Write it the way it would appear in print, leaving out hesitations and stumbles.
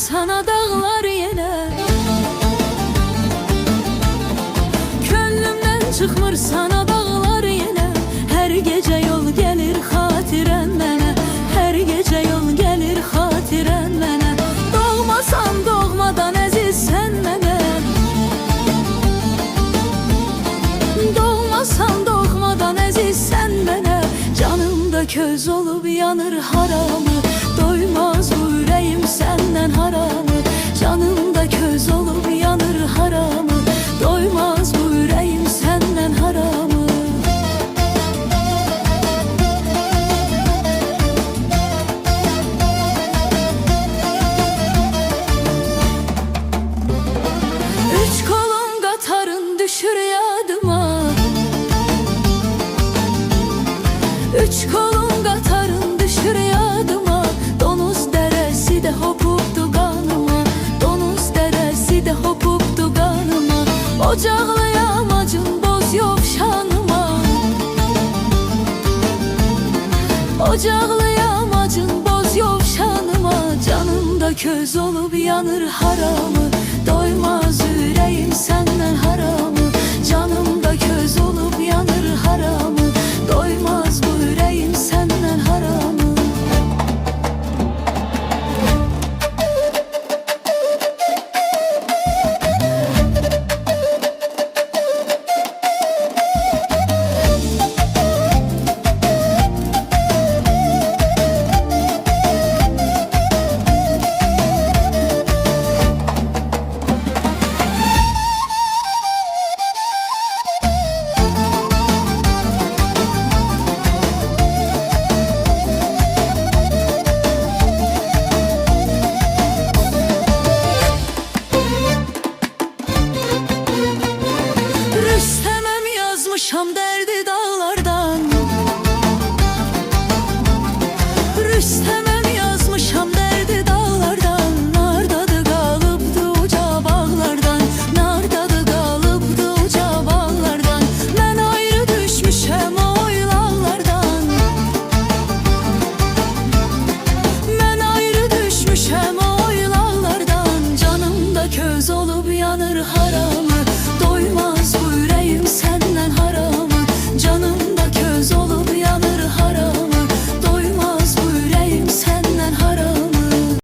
sana dağlar yenə. Könlümdən çıxmır sana dağlar yenə. Hər gecə yol gəlir xatirən mənə. Hər gecə yol gəlir xatirən mənə. Doğmasan doğmadan əzizsən mənə. Doğmasan doğmadan əzizsən mənə. Canımda köz olub yanır haramı. Doymaz bu ürəyim səndən haramı. Canımda köz olub yanır haramı. Doymaz bu ürəyim səndən haramı. Üç kolun qatarın düşür yadıma. Üç kolun qatarın düşür yadıma. Donuz dərəsi də hopubdu qanıma. Donuz dərəsi də hopubdu qanıma. Ocaqlıyam acın boz yovşanıma. Ocaqlıyam acın boz yovşanıma. Canımda köz olub yanır haramı. Doymaz ürəyim səndən haramı. Canımda köz olub yanır haramı.